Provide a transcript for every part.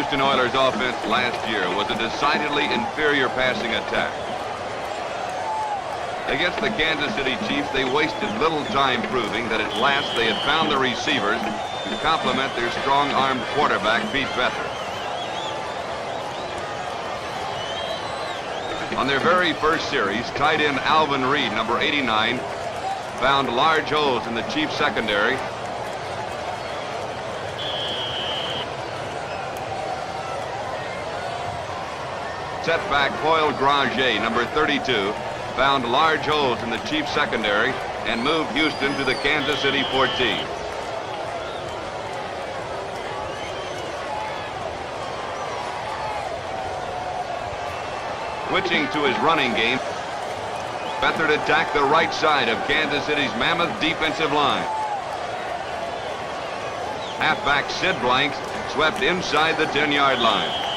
Houston Oilers offense last year was a decidedly inferior passing attack. Against the Kansas City Chiefs, they wasted little time proving that at last they had found the receivers to complement their strong-armed quarterback, Pete Beathard. On their very first series, tight end Alvin Reed, number 89, found large holes in the Chiefs secondary. Setback Hoyle Granger, number 32, found large holes in the Chiefs secondary and moved Houston to the Kansas City 14. Switching to his running game, Beathard attacked the right side of Kansas City's mammoth defensive line. Halfback Sid Blanks swept inside the 10-yard line.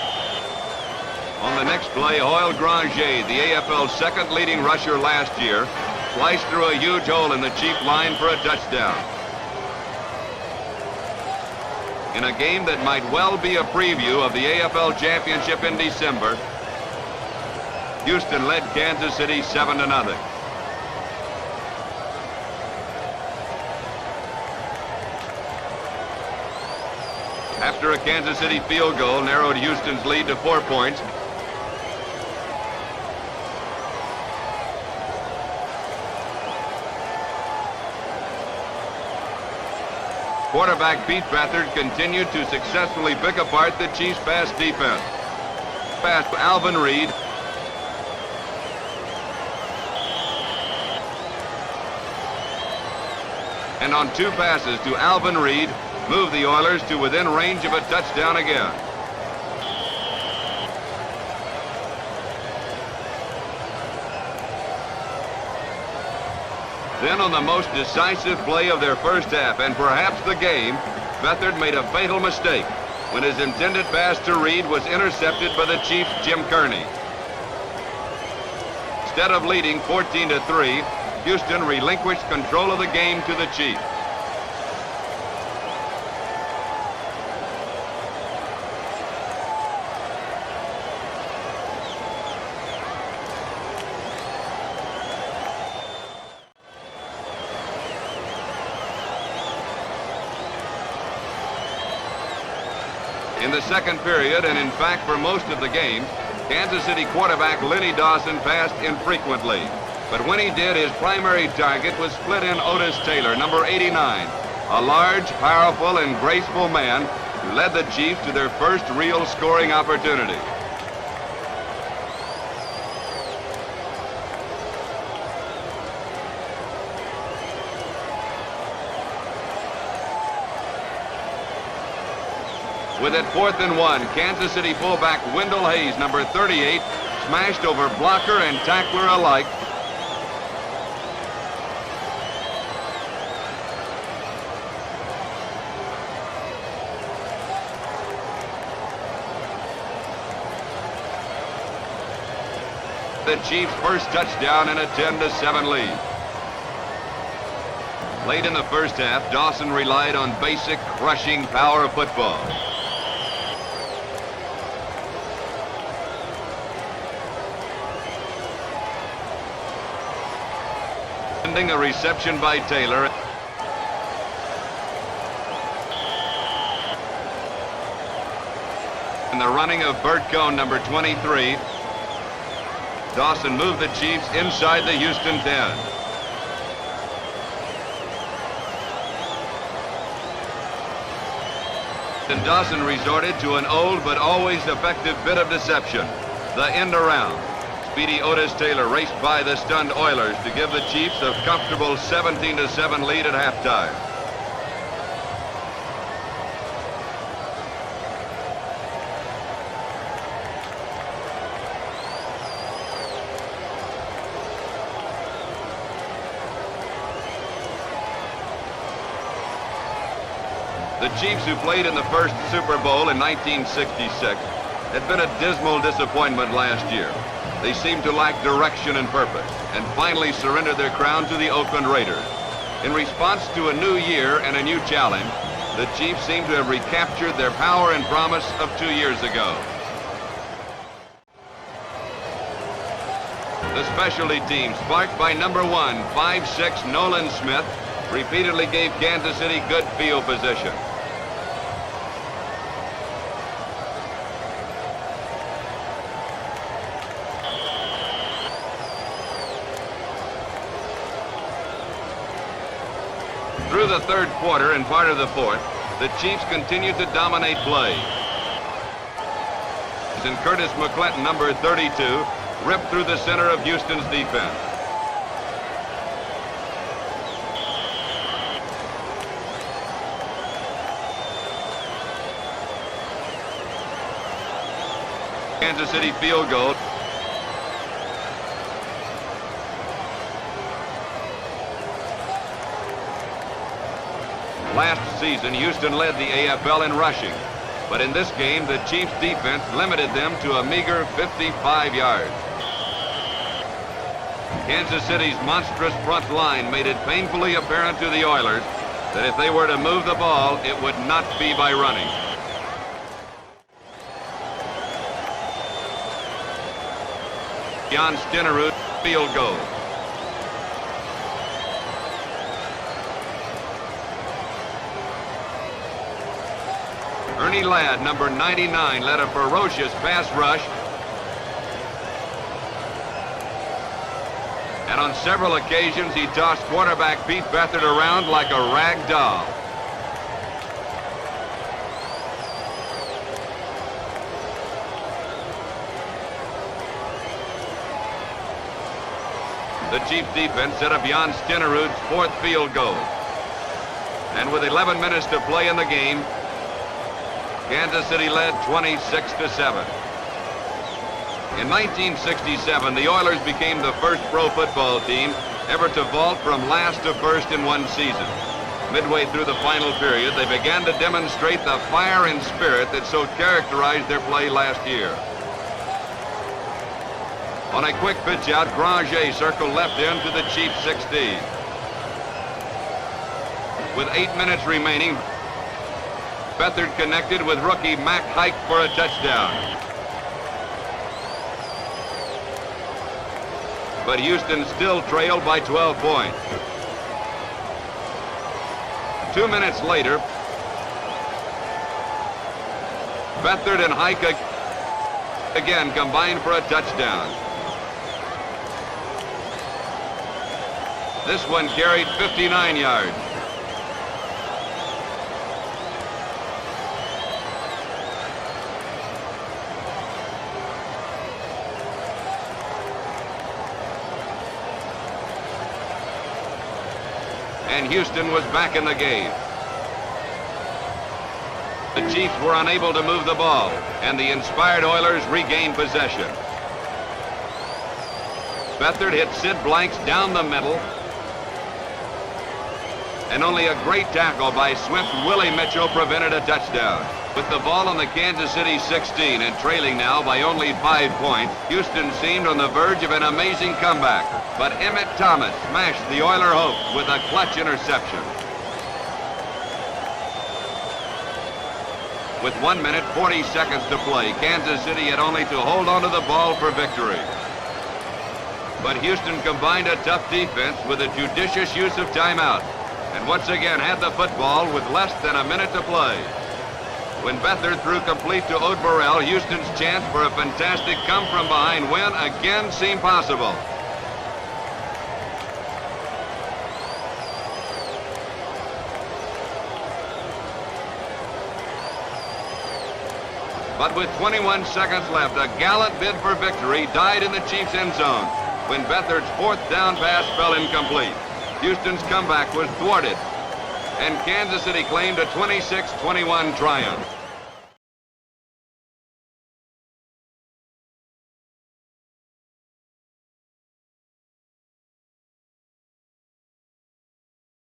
On the next play, Hoyle Granger, the AFL's second leading rusher last year, sliced through a huge hole in the Chief line for a touchdown. In a game that might well be a preview of the AFL Championship in December, Houston led Kansas City 7-0. After a Kansas City field goal narrowed Houston's lead to 4 points, quarterback Pete Beathard continued to successfully pick apart the Chiefs' pass defense. Pass to Alvin Reed. And on 2 passes to Alvin Reed, moved the Oilers to within range of a touchdown again. Then on the most decisive play of their first half, and perhaps the game, Beathard made a fatal mistake when his intended pass to Reed was intercepted by the Chiefs' Jim Kearney. Instead of leading 14-3, Houston relinquished control of the game to the Chiefs. In the second period, and in fact for most of the game, Kansas City quarterback Lenny Dawson passed infrequently. But when he did, his primary target was split-end Otis Taylor, number 89, a large, powerful, and graceful man who led the Chiefs to their first real scoring opportunity. With it 4th and 1, Kansas City fullback Wendell Hayes, number 38, smashed over blocker and tackler alike. The Chiefs' first touchdown in a 10-7 lead. Late in the first half, Dawson relied on basic, crushing power football. Ending a reception by Taylor. And the running of Bert Cohn, number 23. Dawson moved the Chiefs inside the Houston 10. And Dawson resorted to an old but always effective bit of deception, the end around. Speedy Otis Taylor raced by the stunned Oilers to give the Chiefs a comfortable 17-7 lead at halftime. The Chiefs, who played in the first Super Bowl in 1966, had been a dismal disappointment last year. They seemed to lack direction and purpose, and finally surrendered their crown to the Oakland Raiders. In response to a new year and a new challenge, The Chiefs seem to have recaptured their power and promise of 2 years ago. The specialty team, sparked by number 1, 5'6" Nolan Smith, repeatedly gave Kansas City good field position. Through the third quarter and part of the fourth, the Chiefs continued to dominate play. And Curtis McClinton, number 32, ripped through the center of Houston's defense. Kansas City field goal. Last season, Houston led the AFL in rushing, but in this game, the Chiefs' defense limited them to a meager 55 yards. Kansas City's monstrous front line made it painfully apparent to the Oilers that if they were to move the ball, it would not be by running. Jan Stenerud, field goal. Ernie Ladd, number 99, led a ferocious pass rush. And on several occasions, he tossed quarterback Pete Beathard around like a rag doll. The Chiefs defense set up Jan Stenerud's fourth field goal. And with 11 minutes to play in the game, Kansas City led 26-7. In 1967, the Oilers became the first pro football team ever to vault from last to first in one season. Midway through the final period, they began to demonstrate the fire and spirit that so characterized their play last year. On a quick pitch out, Granger circled left end to the Chiefs 16. With 8 minutes remaining, Beathard connected with rookie Mac Hike for a touchdown. But Houston still trailed by 12 points. 2 minutes later, Beathard and Hike again combined for a touchdown. This one carried 59 yards. And Houston was back in the game. The Chiefs were unable to move the ball, and the inspired Oilers regained possession. Beathard hit Sid Blanks down the middle, and only a great tackle by swift Willie Mitchell prevented a touchdown. With the ball on the Kansas City 16 and trailing now by only 5 points, Houston seemed on the verge of an amazing comeback. But Emmett Thomas smashed the Oiler hopes with a clutch interception. With 1 minute, 40 seconds to play, Kansas City had only to hold on to the ball for victory. But Houston combined a tough defense with a judicious use of timeout, and once again had the football with less than a minute to play. When Beathard threw complete to Ode Burrell, Houston's chance for a fantastic come-from-behind win again seemed possible. But with 21 seconds left, a gallant bid for victory died in the Chiefs' end zone when Beathard's fourth down pass fell incomplete. Houston's comeback was thwarted, and Kansas City claimed a 26-21 triumph.